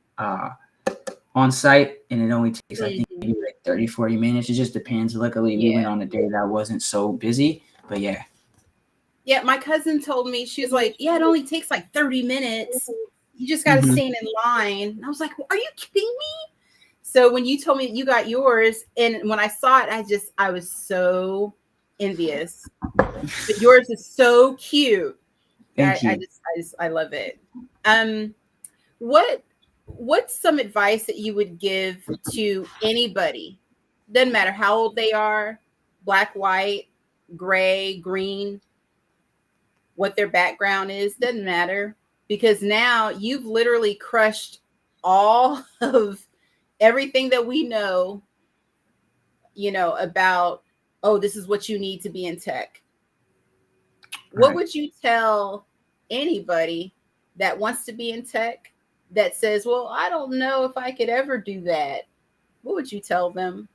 site, and it only takes, I think, maybe like 30, 40 minutes. It just depends. Luckily, we went on a day that wasn't so busy, but yeah. Yeah, my cousin told me, she was like, yeah, it only takes like 30 minutes. You just got to stand in line. And I was like, well, are you kidding me? So when you told me you got yours, and when I saw it, I was so envious. But yours is so cute. Thank you. I love it. Um, what what's some advice that you would give to anybody? Doesn't matter how old they are, black, white, gray, green, what their background is, doesn't matter, because now you've literally crushed all of everything that we know, about, oh, this is what you need to be in tech. What Right. would you tell anybody that wants to be in tech that says, well, I don't know if I could ever do that? What would you tell them?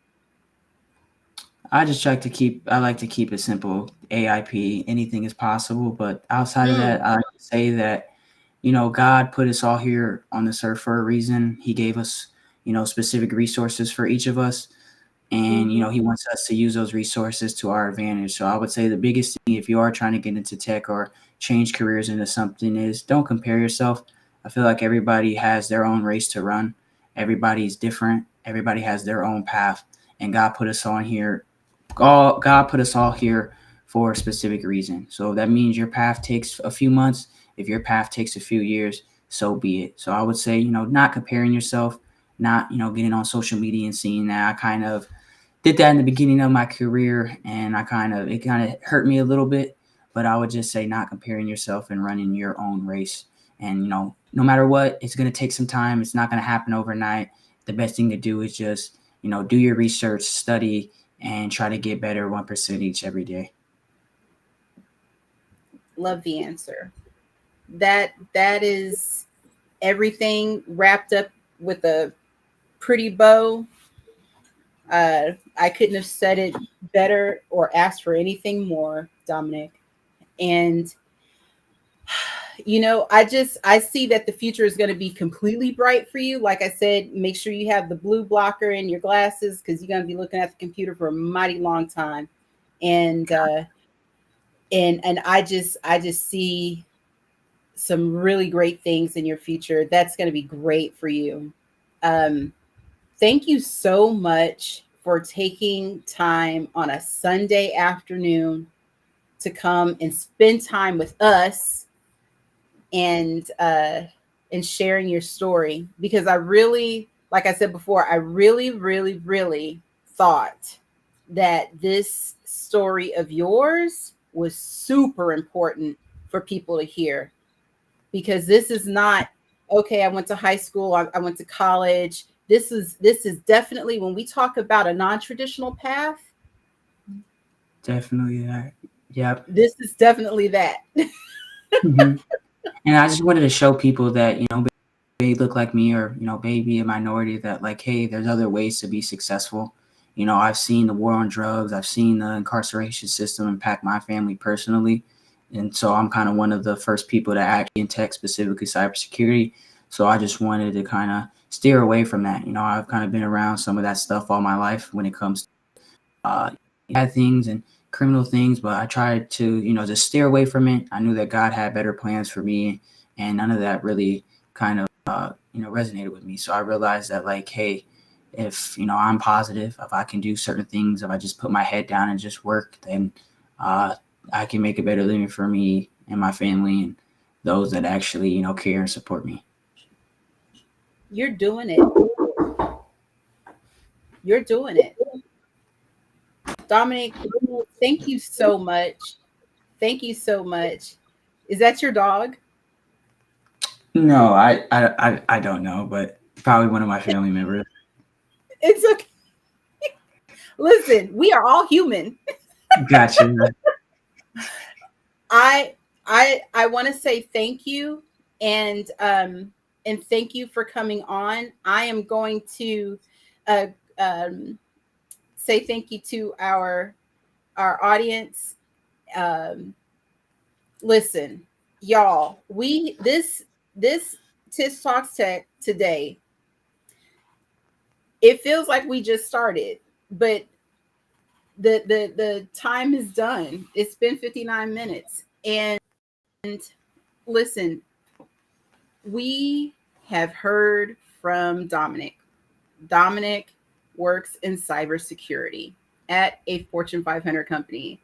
I just try to I like to keep it simple. AIP, anything is possible. But outside of that, Mm, I like to say that, God put us all here on this earth for a reason. He gave us, specific resources for each of us. And, mhm. he wants us to use those resources to our advantage. So I would say the biggest thing, if you are trying to get into tech or change careers into something, is don't compare yourself. I feel like everybody has their own race to run. Everybody's different. Everybody has their own path. And God put us on here God put us all here for a specific reason. So that means your path takes a few months. If your path takes a few years, so be it. So I would say, not comparing yourself, not, getting on social media and seeing that. I kind of did that in the beginning of my career, and it kind of hurt me a little bit. But I would just say not comparing yourself and running your own race. And, no matter what, it's going to take some time. It's not going to happen overnight. The best thing to do is just, do your research, study, and try to get better 1% each every day. Love the answer. That is everything wrapped up with a pretty bow. I couldn't have said it better or asked for anything more, Dominic. And I see that the future is going to be completely bright for you. Like I said, make sure you have the blue blocker in your glasses, because you're going to be looking at the computer for a mighty long time. And I just see some really great things in your future. That's going to be great for you. Um, Thank you so much for taking time on a Sunday afternoon to come and spend time with us, and sharing your story, because I really, like I said before, I really, really, really thought that this story of yours was super important for people to hear, because this is not, okay, I went to high school, I went to college. This is definitely, when we talk about a non-traditional path, Definitely that. Yep. this is definitely that. hmm And I just wanted to show people that, they look like me, or, maybe a minority, that like, hey, there's other ways to be successful. I've seen the war on drugs. I've seen the incarceration system impact my family personally. And so I'm kind of one of the first people to act in tech, specifically cybersecurity. So I just wanted to kind of steer away from that. I've kind of been around some of that stuff all my life when it comes to uh, bad things and criminal things, but I tried to, just steer away from it. I knew that God had better plans for me, and none of that really kind of, resonated with me. So I realized that, like, hey, if, I'm positive, if I can do certain things, if I just put my head down and just work, then uh, I can make a better living for me and my family and those that actually, care and support me. You're doing it. You're doing it. Dominic, thank you so much. Thank you so much. Is that your dog? No, I don't know, but probably one of my family members. It's okay. Listen, we are all human. Gotcha. I want to say thank you, and thank you for coming on. I am going to uh, um, say thank you to our audience. Um, Listen, y'all, we this Tish Talks Tech today, it feels like we just started, but the time is done. It's been 59 minutes. And listen, we have heard from Dominic. Dominic works in cybersecurity at a Fortune 500 company,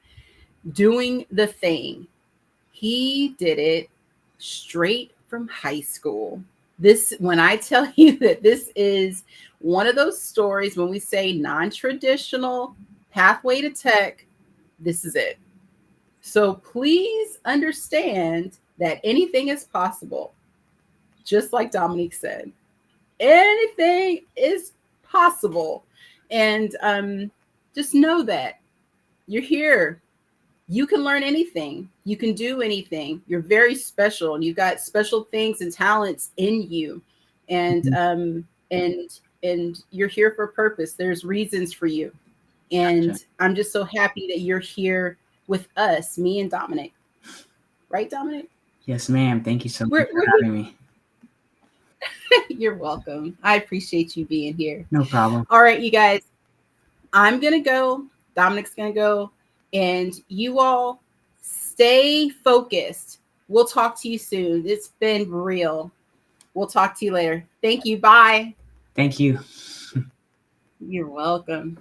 doing the thing. He did it straight from high school. This, when I tell you that this is one of those stories, when we say non-traditional pathway to tech, this is it. So please understand that anything is possible. Just like Dominic said, anything is possible. And just know that you're here. You can learn anything. You can do anything. You're very special, and you've got special things and talents in you. And and you're here for a purpose. There's reasons for you. And Gotcha. I'm just so happy that you're here with us, me and Dominic. Right, Dominic? Yes, ma'am. Thank you so much We're, for we're, having me. you're welcome. I appreciate you being here. No problem. All right, you guys. I'm going to go. Dominic's going to go. And you all stay focused. We'll talk to you soon. It's been real. We'll talk to you later. Thank you. Bye. Thank you. You're welcome.